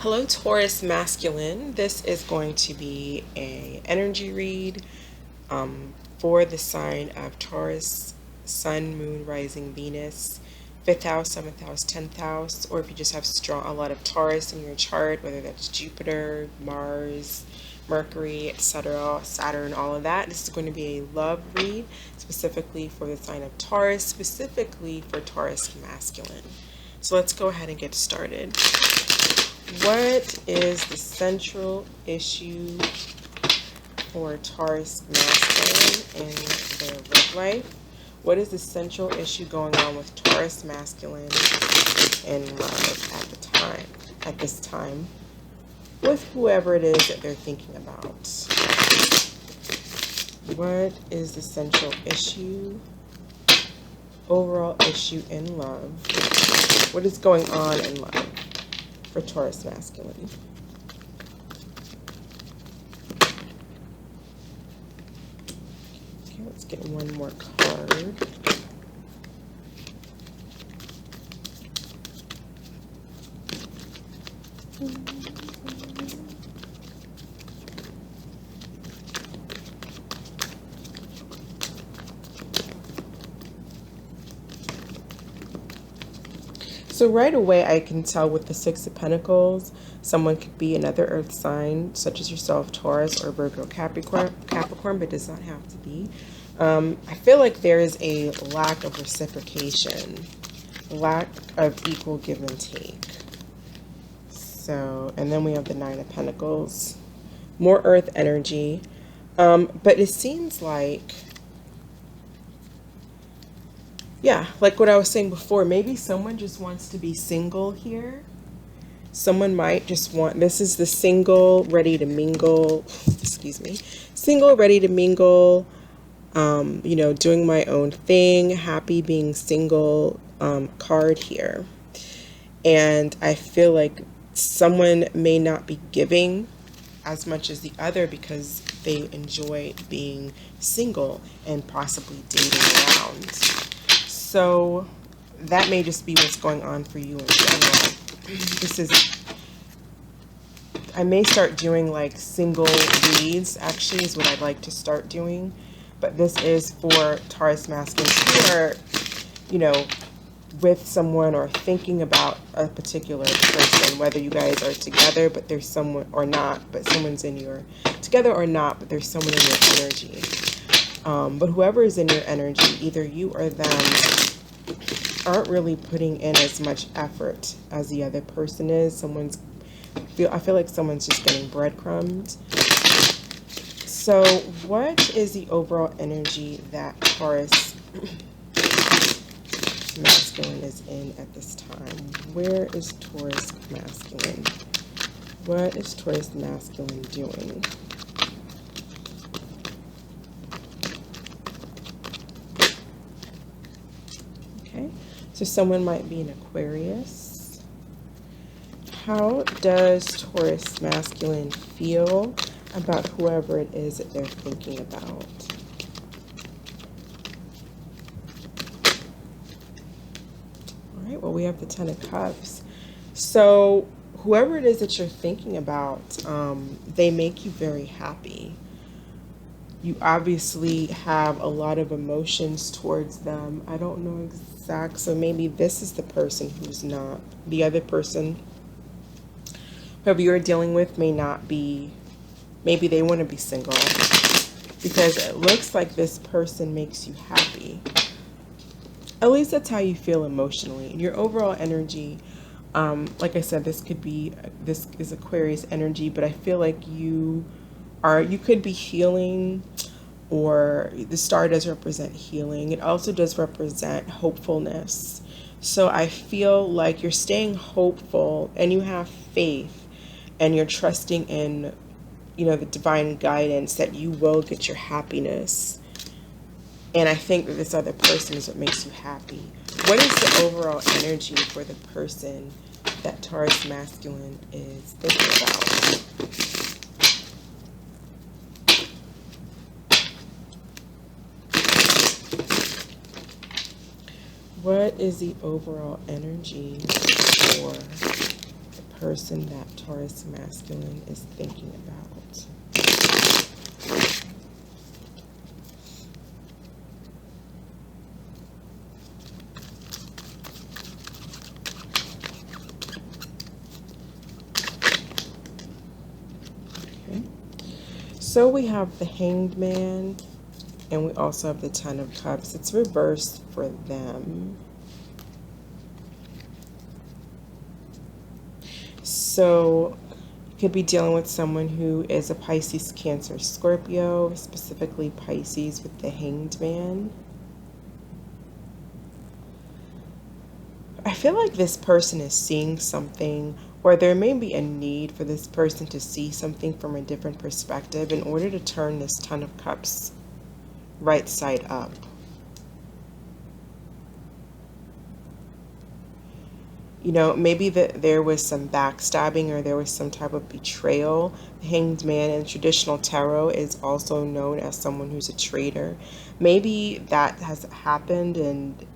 Hello, Taurus Masculine. This is going to be a energy read for the sign of Taurus, Sun, Moon, Rising, Venus, 5th house, 7th house, 10th house, or if you just have a lot of Taurus in your chart, whether that's Jupiter, Mars, Mercury, etc., Saturn, all of that. This is going to be a love read specifically for the sign of Taurus, specifically for Taurus Masculine. So let's go ahead and get started. What is the central issue for Taurus Masculine in their love life? What is the central issue going on with Taurus Masculine in love at this time, with whoever it is that they're thinking about? What is the central issue, overall issue in love? What is going on in love for Taurus Masculine? Okay, let's get one more card. So right away, I can tell with the Six of Pentacles, someone could be another earth sign, such as yourself, Taurus, or Virgo, Capricorn, but it does not have to be. I feel like there is a lack of reciprocation, lack of equal give and take. So, and then we have the Nine of Pentacles, more earth energy. But it seems like, yeah, like what I was saying before, maybe someone just wants to be single here. Someone might just want, this is the single, ready to mingle, excuse me, single, ready to mingle, you know, doing my own thing, happy being single card here. And I feel like someone may not be giving as much as the other because they enjoy being single and possibly dating around. So that may just be what's going on for you in general. This is, I may start doing like single reads, actually, is what I'd like to start doing. But this is for Taurus Masculine who are, you know, with someone or thinking about a particular person, whether you guys are together, but there's someone, or not, but someone's in your, together or not, but there's someone in your energy. But whoever is in your energy, either you or them, aren't really putting in as much effort as the other person is. I feel like someone's just getting breadcrumbs. So what is the overall energy that Taurus Masculine is in at this time? Where is Taurus Masculine? What is Taurus Masculine doing? Okay, so someone might be an Aquarius. How does Taurus Masculine feel about whoever it is that they're thinking about? All right, well, we have the Ten of Cups. So whoever it is that you're thinking about, they make you very happy. You obviously have a lot of emotions towards them. I don't know exact, so maybe this is the person who's not. The other person, whoever you're dealing with, may not be, maybe they want to be single, because it looks like this person makes you happy. At least that's how you feel emotionally. And your overall energy, like I said, this is Aquarius energy, but I feel like you could be healing, or the star does represent healing. It also does represent hopefulness. So I feel like you're staying hopeful and you have faith and you're trusting in, you know, the divine guidance that you will get your happiness. And I think that this other person is what makes you happy. What is the overall energy for the person that Taurus Masculine is thinking about? What is the overall energy for the person that Taurus masculine is thinking about? Okay. So we have the Hanged Man, and we also have the Ten of Cups. It's reversed for them. So you could be dealing with someone who is a Pisces, Cancer, Scorpio, specifically Pisces with the Hanged Man. I feel like this person is seeing something, or there may be a need for this person to see something from a different perspective in order to turn this Ten of Cups right side up. You know, maybe that there was some backstabbing or there was some type of betrayal. The Hanged Man in traditional tarot is also known as someone who's a traitor. Maybe that has happened, and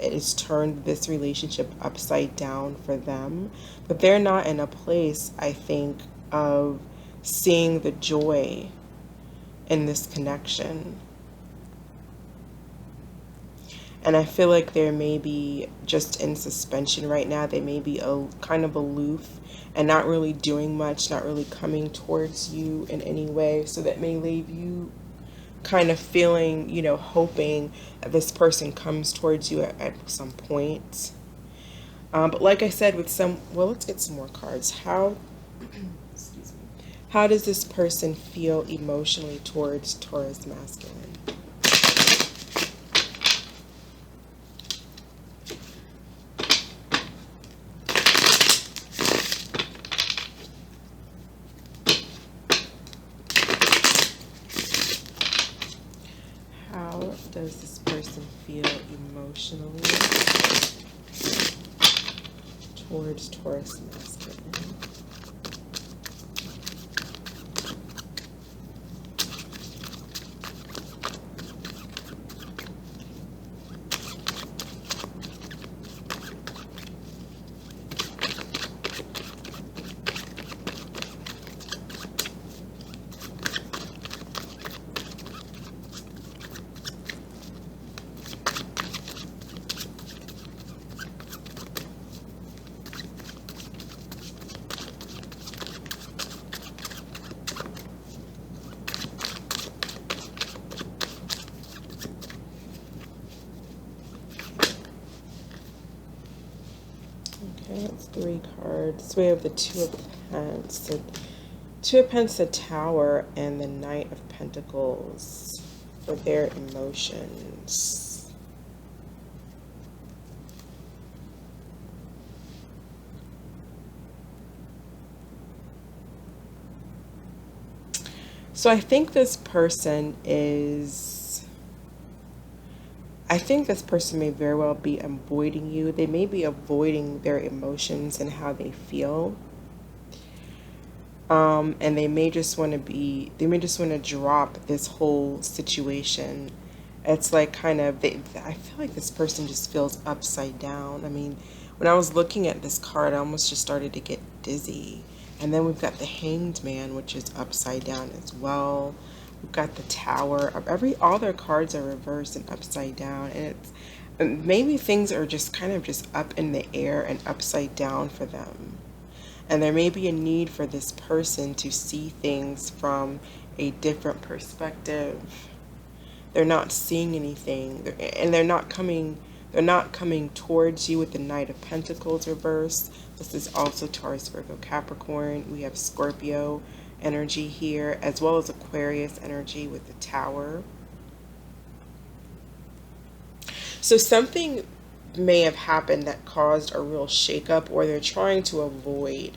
it has turned this relationship upside down for them. But they're not in a place, I think, of seeing the joy in this connection. And I feel like they're maybe just in suspension right now. They may be kind of aloof and not really doing much, not really coming towards you in any way. So that may leave you kind of feeling, you know, hoping that this person comes towards you at some point. But like I said, with well, let's get some more cards. Excuse me. How does this person feel emotionally towards Taurus masculine? How does this person feel emotionally towards Taurus masculine? Okay, that's 3 cards. So we have the Two of Pence, the Tower, and the Knight of Pentacles for their emotions. So I think this person may very well be avoiding you. They may be avoiding their emotions and how they feel. And they may just want to drop this whole situation. It's like kind of, I feel like this person just feels upside down. I mean, when I was looking at this card, I almost just started to get dizzy. And then we've got the Hanged Man, which is upside down as well. We've got the Tower. All their cards are reversed and upside down, and maybe things are just kind of just up in the air and upside down for them. And there may be a need for this person to see things from a different perspective. They're not seeing anything, and they're not coming towards you with the Knight of Pentacles reversed. This is also Taurus, Virgo, Capricorn. We have Scorpio energy here, as well as Aquarius energy with the Tower. So something may have happened that caused a real shakeup, or they're trying to avoid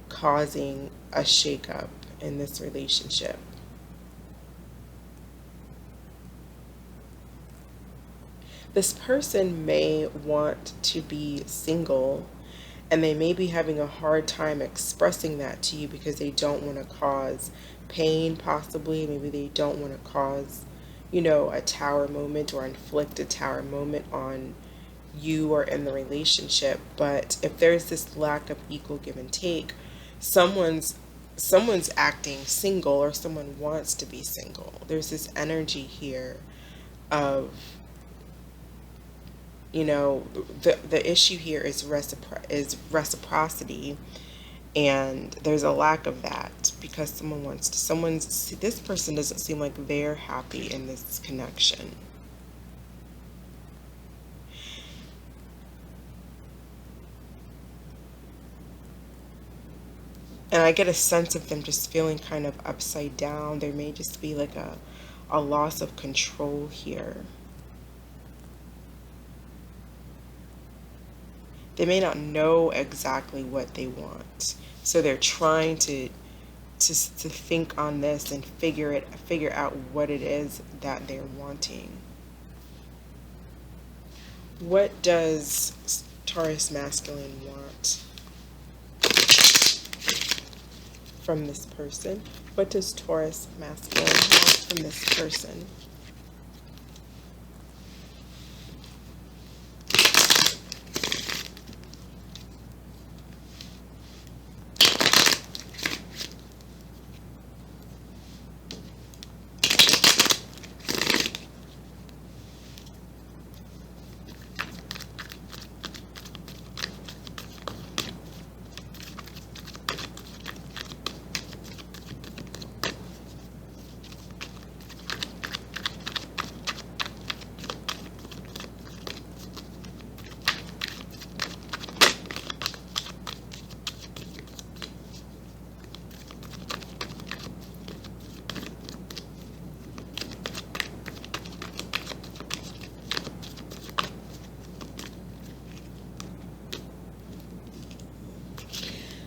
causing a shakeup in this relationship. This person may want to be single, and they may be having a hard time expressing that to you because they don't want to cause pain, possibly. Maybe they don't want to cause, you know, a tower moment or inflict a tower moment on you are in the relationship. But if there's this lack of equal give and take, someone's acting single, or someone wants to be single. There's this energy here of, the issue here is reciprocity, and there's a lack of that because this person doesn't seem like they're happy in this connection. And I get a sense of them just feeling kind of upside down. There may just be like a loss of control here. They may not know exactly what they want. So they're trying to think on this and figure out what it is that they're wanting. What does Taurus masculine want from this person? What does Taurus masculine want from this person?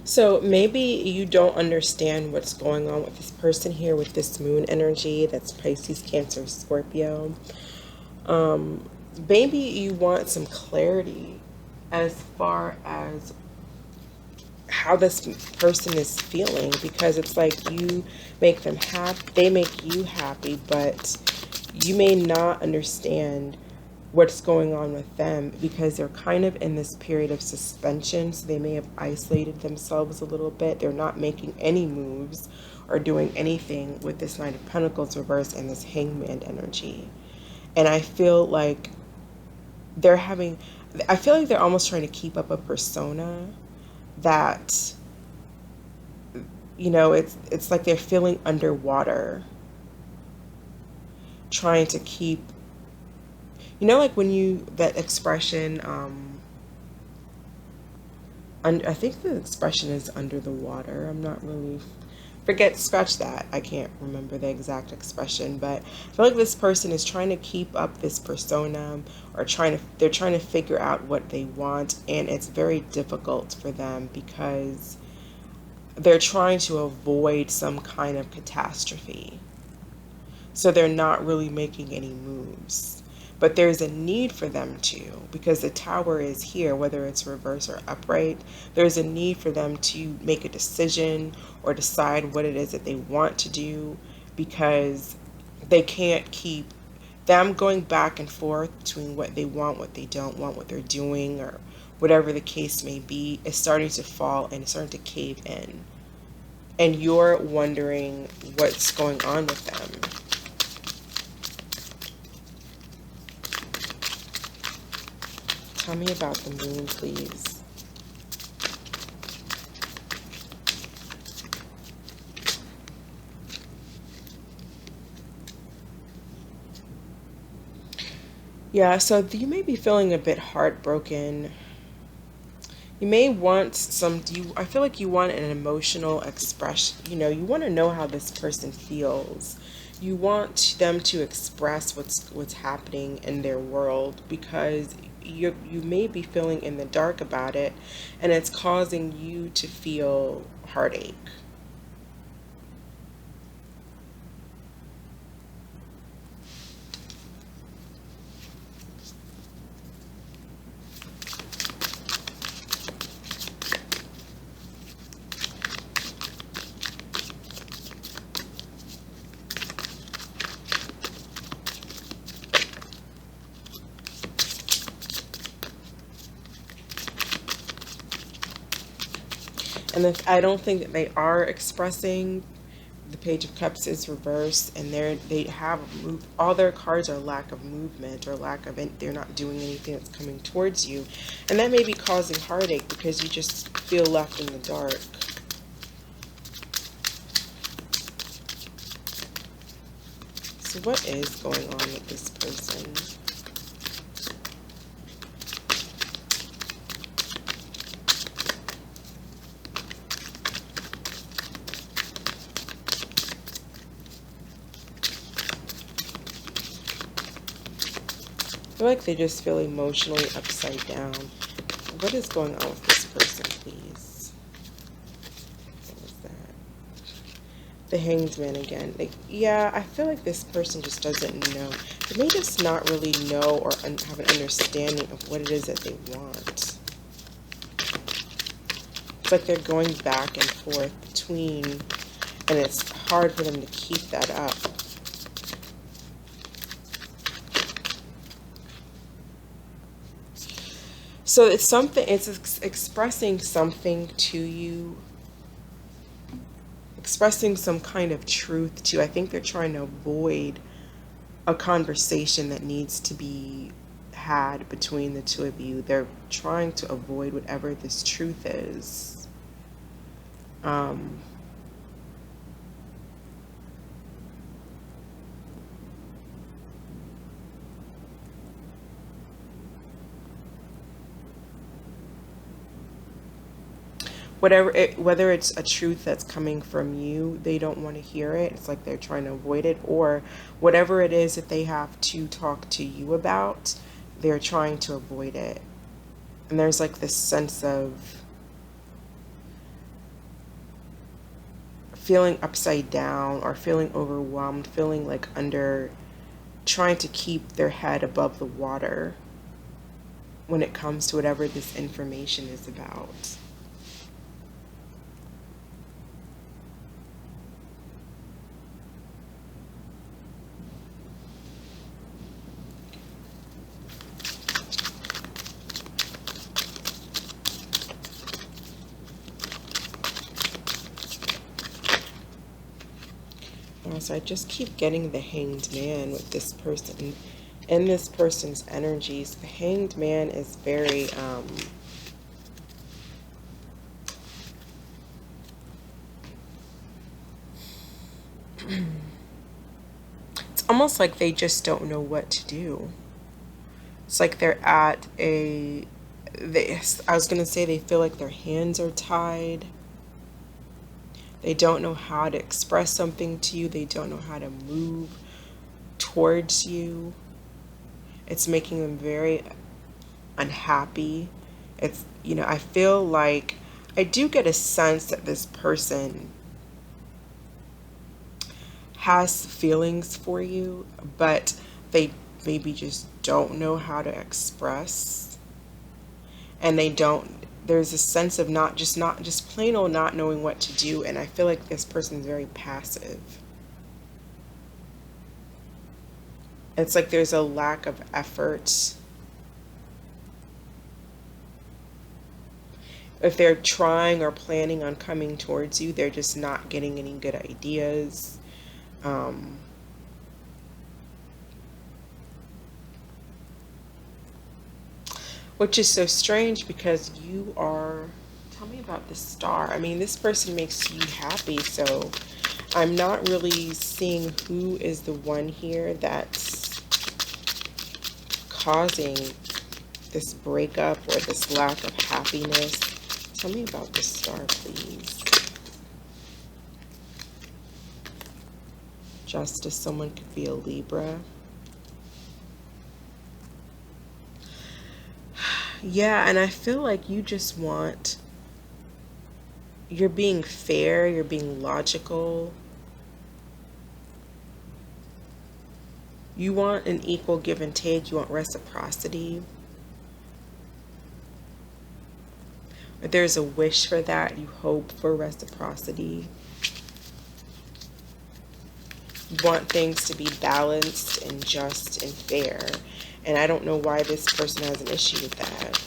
So maybe you don't understand what's going on with this person here with this moon energy. That's Pisces, Cancer, Scorpio. Maybe you want some clarity as far as how this person is feeling, because it's like you make them happy, they make you happy, but you may not understand what's going on with them because they're kind of in this period of suspension. So they may have isolated themselves a little bit. They're not making any moves or doing anything with this Knight of Pentacles reverse and this Hangman energy. And I feel like they're almost trying to keep up a persona that, it's like they're feeling underwater, trying to keep, like when that expression, I think the expression is under the water. I'm not really, scratch that. I can't remember the exact expression, but I feel like this person is trying to keep up this persona, or they're trying to figure out what they want, and it's very difficult for them because they're trying to avoid some kind of catastrophe. So they're not really making any moves. But there's a need for them to, because the Tower is here, whether it's reverse or upright. There's a need for them to make a decision or decide what it is that they want to do, because they can't keep them going back and forth between what they want, what they don't want, what they're doing, or whatever the case may be. It's starting to fall and it's starting to cave in. And you're wondering what's going on with them. Tell me about the moon, please. Yeah, so you may be feeling a bit heartbroken. You may want I feel like you want an emotional expression. You want to know how this person feels. You want them to express what's happening in their world, because you may be feeling in the dark about it, and it's causing you to feel heartache. And if, I don't think that they are expressing. The Page of Cups is reversed, and they have move. All their cards are lack of movement or lack of. They're not doing anything that's coming towards you, and that may be causing heartache because you just feel left in the dark. So what is going on with this person? I feel like they just feel emotionally upside down. What is going on with this person, please? What was that? The Hanged Man again. Like, yeah, I feel like this person just doesn't know. They may just not really know or have an understanding of what it is that they want. It's like they're going back and forth between, and it's hard for them to keep that up. So it's something, it's expressing something to you, expressing some kind of truth to you. I think they're trying to avoid a conversation that needs to be had between the two of you. They're trying to avoid whatever this truth is. Whether it's a truth that's coming from you, they don't want to hear it. It's like they're trying to avoid it, or whatever it is that they have to talk to you about, they're trying to avoid it. And there's like this sense of feeling upside down or feeling overwhelmed, feeling like trying to keep their head above the water when it comes to whatever this information is about. So I just keep getting the Hanged Man with this person. In this person's energies, the Hanged Man is very, it's almost like they just don't know what to do. It's like they're at I was going to say they feel like their hands are tied. They don't know how to express something to you. They don't know how to move towards you. It's making them very unhappy. It's, I feel like I do get a sense that this person has feelings for you, but they maybe just don't know how to express. And there's a sense of not just plain old not knowing what to do. And I feel like this person is very passive. It's like there's a lack of effort. If they're trying or planning on coming towards you, they're just not getting any good ideas. Which is so strange because tell me about the Star. I mean, this person makes you happy, so I'm not really seeing who is the one here that's causing this breakup or this lack of happiness. Tell me about the Star, please. Justice, someone could be a Libra. Yeah, and I feel like you just you're being fair, you're being logical. You want an equal give and take, you want reciprocity. If there's a wish for that, you hope for reciprocity. You want things to be balanced and just and fair. And I don't know why this person has an issue with that.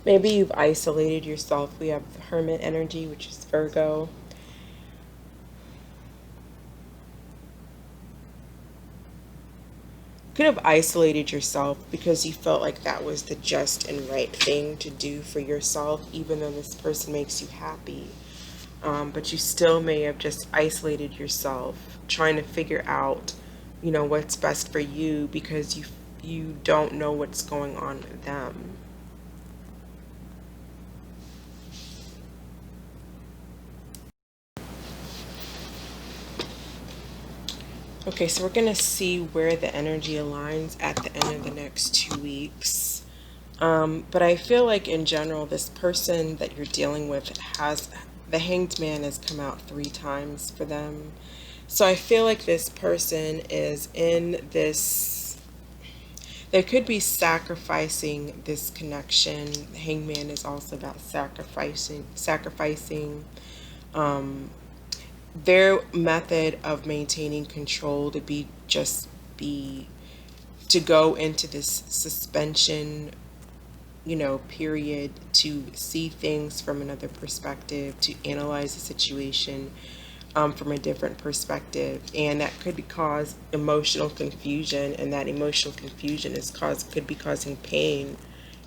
Maybe you've isolated yourself. We have the Hermit energy, which is Virgo. Could have isolated yourself because you felt like that was the just and right thing to do for yourself, even though this person makes you happy. But you still may have just isolated yourself, trying to figure out, what's best for you because you don't know what's going on with them. Okay, so we're going to see where the energy aligns at the end of the next 2 weeks. But I feel like in general, this person that you're dealing with has, the Hanged Man has come out 3 times for them. So I feel like this person is in this, they could be sacrificing this connection. The Hanged Man is also about sacrificing their method of maintaining control to be to go into this suspension, period, to see things from another perspective, to analyze the situation from a different perspective, and that could cause emotional confusion, and that emotional confusion could be causing pain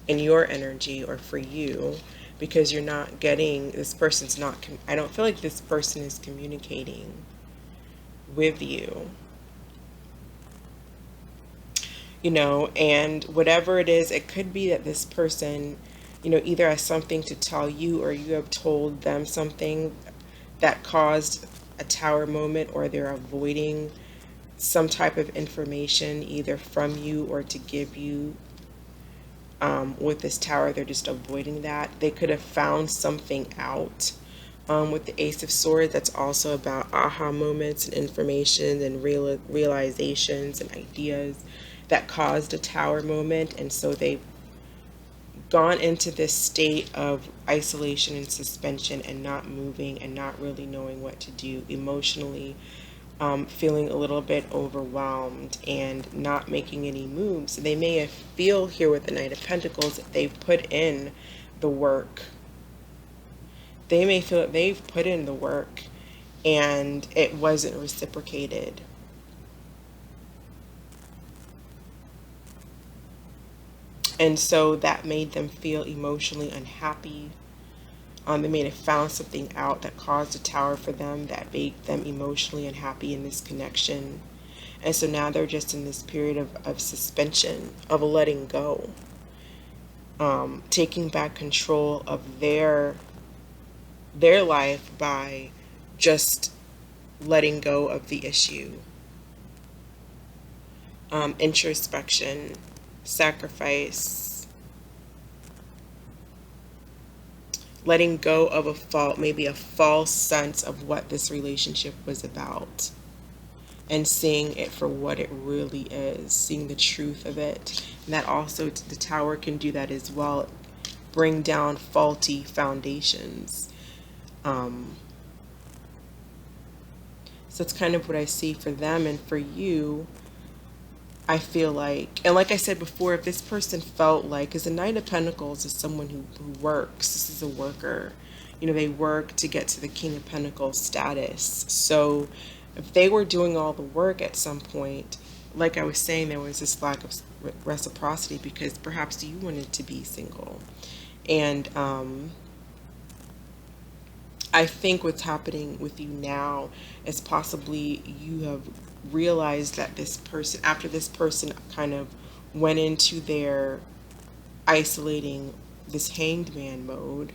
in your energy or for you, because you're not getting, this person's not, I don't feel like this person is communicating with you, and whatever it is, it could be that this person, either has something to tell you or you have told them something that caused a tower moment, or they're avoiding some type of information either from you or to give you. With this tower, they're just avoiding that. They could have found something out. With the Ace of Swords, that's also about aha moments and information and realizations and ideas that caused a tower moment. And so they've gone into this state of isolation and suspension and not moving and not really knowing what to do emotionally, feeling a little bit overwhelmed and not making any moves. They may feel here with the Knight of Pentacles that they've put in the work. They may feel that they've put in the work and it wasn't reciprocated. And so that made them feel emotionally unhappy. They may have found something out that caused a tower for them that made them emotionally unhappy in this connection. And so now they're just in this period of suspension, of letting go, taking back control of their life by just letting go of the issue. Introspection, sacrifice, letting go of a fault, maybe a false sense of what this relationship was about, and seeing it for what it really is, seeing the truth of it. And that also, the tower can do that as well, bring down faulty foundations. So it's kind of what I see for them. And for you, I feel like, and like I said before, if this person felt like, because the Knight of Pentacles is someone who works, this is a worker, they work to get to the King of Pentacles status. So if they were doing all the work at some point, like I was saying, there was this lack of reciprocity because perhaps you wanted to be single. And I think what's happening with you now is possibly you have realized that this person, after this person kind of went into their isolating, this Hanged Man mode,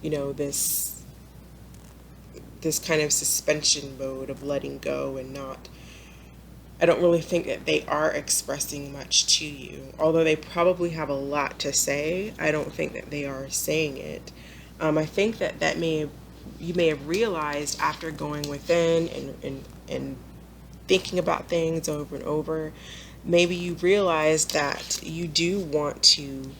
this kind of suspension mode of letting go and not, I don't really think that they are expressing much to you. Although they probably have a lot to say, I don't think that they are saying it. I think that you may have realized after going within and thinking about things over and over, maybe you realize that you do want to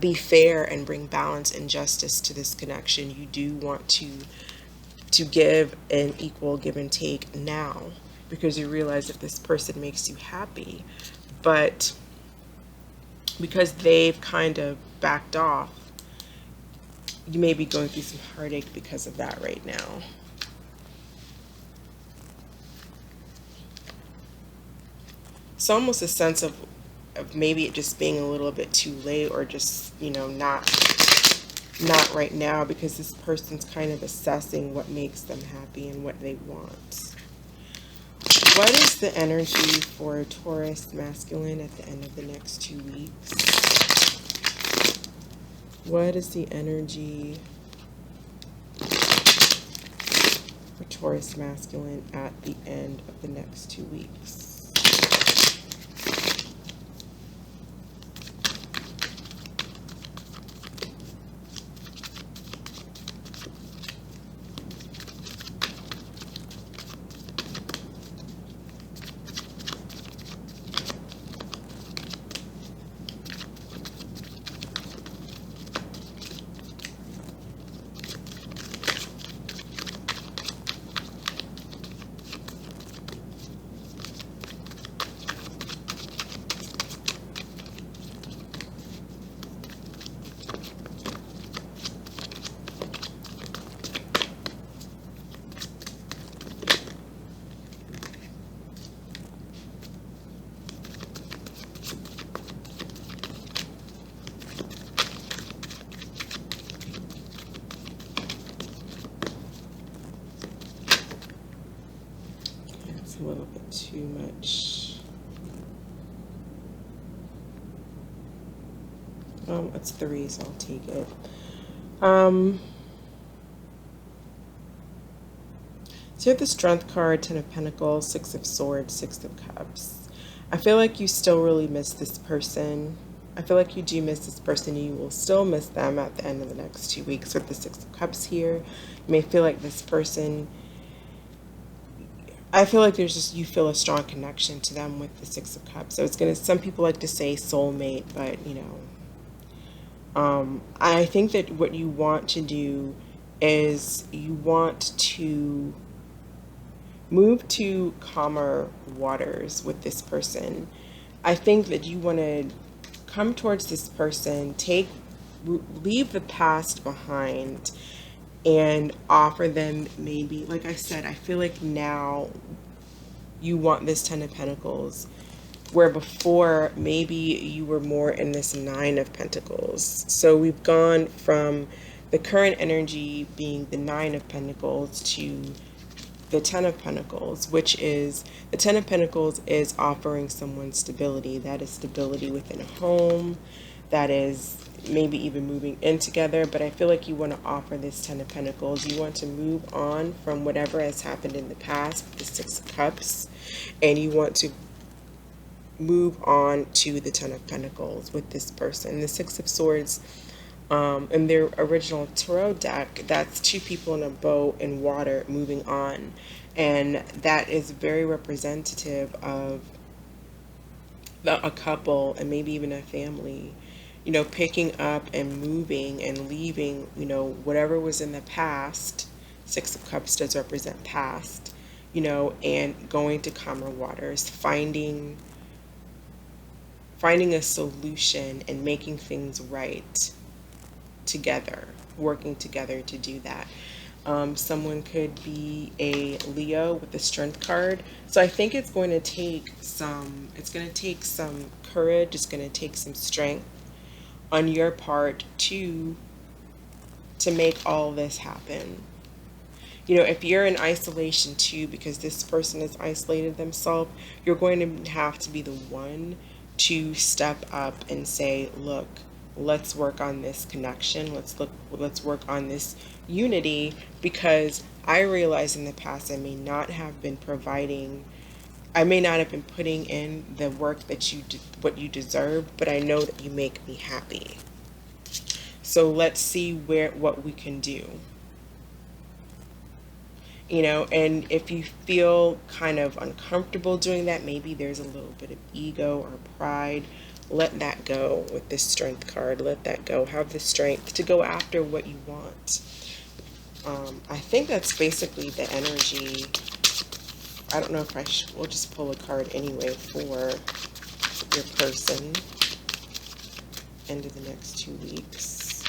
be fair and bring balance and justice to this connection. You do want to give an equal give and take now because you realize that this person makes you happy. But because they've kind of backed off, you may be going through some heartache because of that right now. It's almost a sense of maybe it just being a little bit too late, or just, you know, not right now, because this person's kind of assessing what makes them happy and what they want. What is the energy for Taurus masculine at the end of the next 2 weeks? What is the energy for Taurus masculine at the end of the next 2 weeks? A little bit too much. It's 3, so I'll take it. So you have the Strength card, 10 of Pentacles, 6 of Swords, 6 of Cups. I feel like you still really miss this person. I feel like you do miss this person. You will still miss them at the end of the next 2 weeks with the 6 of Cups here. You may feel like this person, I feel like there's just, you feel a strong connection to them with the 6 of Cups. So it's going to, some people like to say soulmate, but you know, I think that what you want to do is you want to move to calmer waters with this person. I think that you want to come towards this person, leave the past behind, and offer them, maybe, like I said, I feel like now you want this 10 of Pentacles, where before maybe you were more in this 9 of Pentacles. So we've gone from the current energy being the 9 of Pentacles to the 10 of Pentacles, which is, the 10 of Pentacles is offering someone stability. That is stability within a home. That is maybe even moving in together. But I feel like you want to offer this 10 of Pentacles. You want to move on from whatever has happened in the past with the 6 of Cups. And you want to move on to the 10 of Pentacles with this person. The 6 of Swords, in their original tarot deck, that's 2 people in a boat in water moving on. And that is very representative of a couple and maybe even a family, you know, picking up and moving and leaving, you know, whatever was in the past. 6 of Cups does represent past, you know, and going to calmer waters, finding a solution and making things right together, working together to do that. Someone could be a Leo with the Strength card. So I think it's going to take some courage. It's going to take some strength on your part to make all this happen. You know, if you're in isolation too, because this person has isolated themselves, you're going to have to be the one to step up and say, look, let's work on this connection. Let's work on this unity, because I realize in the past I may not have been putting in the work that what you deserve, but I know that you make me happy. So let's see what we can do. You know, and if you feel kind of uncomfortable doing that, maybe there's a little bit of ego or pride, let that go with this Strength card. Let that go. Have the strength to go after what you want. I think that's basically the energy. I don't know if we'll just pull a card anyway for your person. end of the next 2 weeks.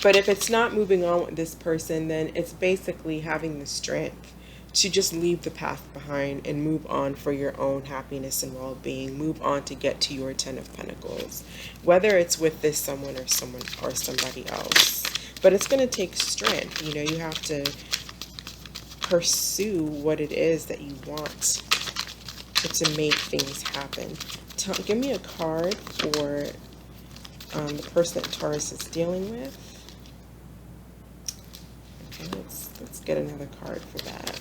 But if it's not moving on with this person, then it's basically having the strength to just leave the past behind and move on for your own happiness and well-being. Move on to get to your 10 of Pentacles, whether it's with this someone or somebody else. But it's going to take strength. You know, you have to pursue what it is that you want to make things happen. Give me a card for the person that Taurus is dealing with. Okay, let's get another card for that.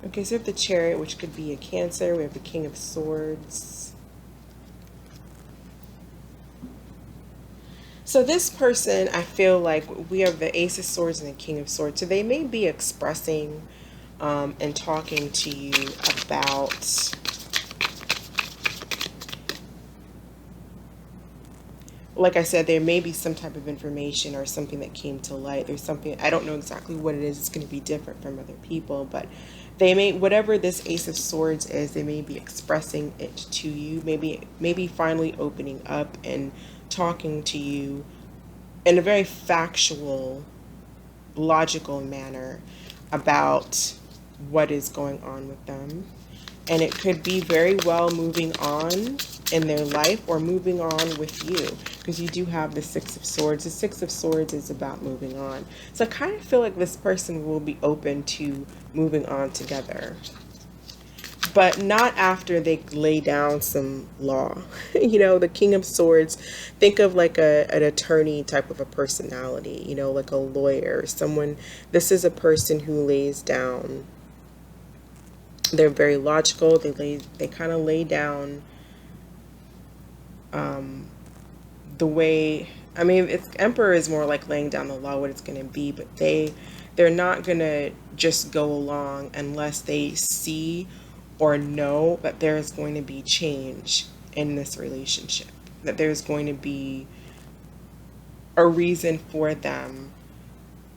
Okay, so we have the Chariot, which could be a Cancer. We have the King of Swords. So this person, I feel like we have the Ace of Swords and the King of Swords. So they may be expressing and talking to you about like I said, there may be some type of information or something that came to light. There's something, I don't know exactly what it is. It's going to be different from other people, but they may, whatever this Ace of Swords is, they may be expressing it to you, maybe finally opening up and talking to you in a very factual, logical manner about what is going on with them. And it could be very well moving on in their life or moving on with you, because you do have the Six of Swords. The Six of Swords is about moving on. So I kind of feel like this person will be open to moving on together, but not after they lay down some law. You know, the King of Swords, think of like an attorney type of a personality, you know, like a lawyer, someone. This is a person who lays down. They're very logical. They kind of lay down the way, I mean, Emperor is more like laying down the law, what it's going to be, but they're not going to just go along unless they see or know that there is going to be change in this relationship, that there's going to be a reason for them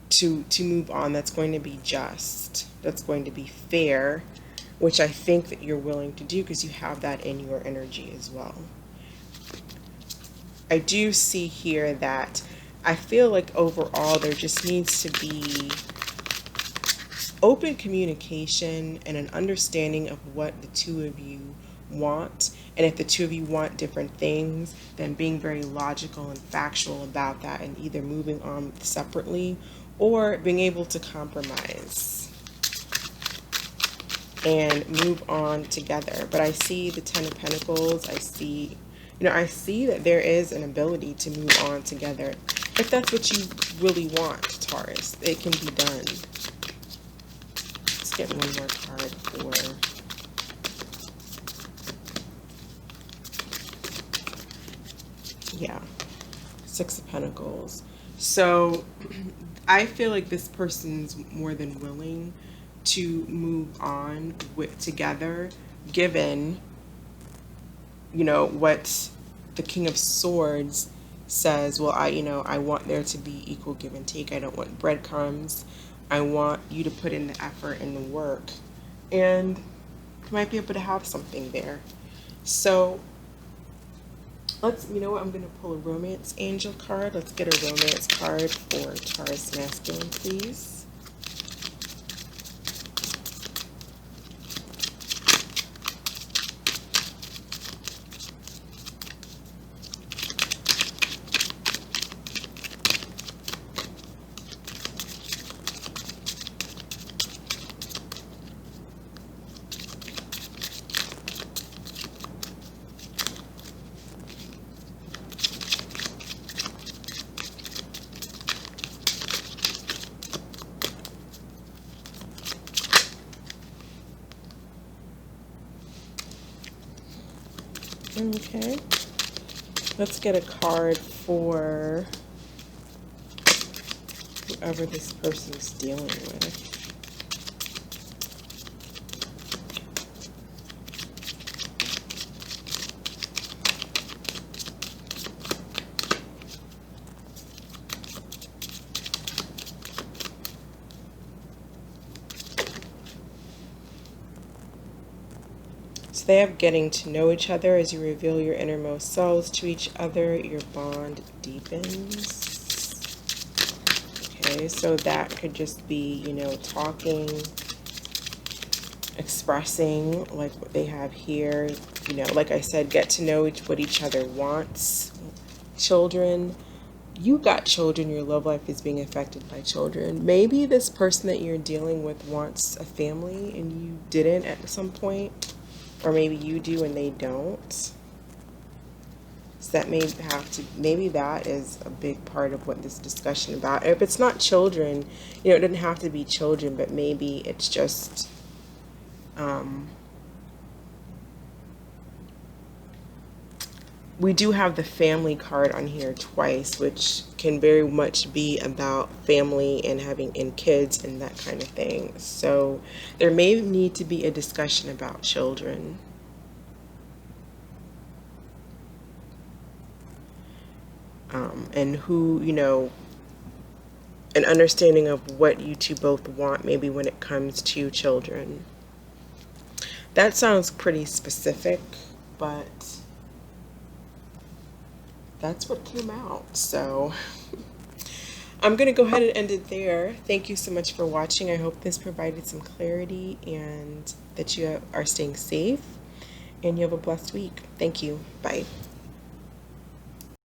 to move on, that's going to be just, that's going to be fair, which I think that you're willing to do because you have that in your energy as well. I do see here that I feel like overall there just needs to be open communication and an understanding of what the two of you want. And if the two of you want different things, then being very logical and factual about that and either moving on separately or being able to compromise and move on together. But I see the Ten of Pentacles. I see, you know, I see that there is an ability to move on together. If that's what you really want, Taurus, it can be done. Let's get one more card for... Yeah, Six of Pentacles. So I feel like this person's more than willing to move on together, given, you know, what the King of Swords says. Well, I want there to be equal give and take. I don't want breadcrumbs. I want you to put in the effort and the work, and you might be able to have something there. So you know what, I'm going to pull a romance angel card. Let's get a romance card for Taurus Masculine, please. Okay, let's get a card for whoever this person's dealing with. So they have getting to know each other. As you reveal your innermost selves to each other, your bond deepens. Okay, so that could just be, you know, talking, expressing like what they have here. You know, like I said, get to know what each other wants. Children. You got children, your love life is being affected by children. Maybe this person that you're dealing with wants a family and you didn't at some point, or maybe you do and they don't. So that may have to, maybe that is a big part of what this discussion about. If it's not children, you know, it doesn't have to be children, but maybe it's just we do have the family card on here twice, which can very much be about family and having kids and that kind of thing. So there may need to be a discussion about children. And who, you know, an understanding of what you two both want, maybe when it comes to children. That sounds pretty specific, but that's what came out. So I'm going to go ahead and end it there. Thank you so much for watching. I hope this provided some clarity and that you are staying safe and you have a blessed week. Thank you. Bye.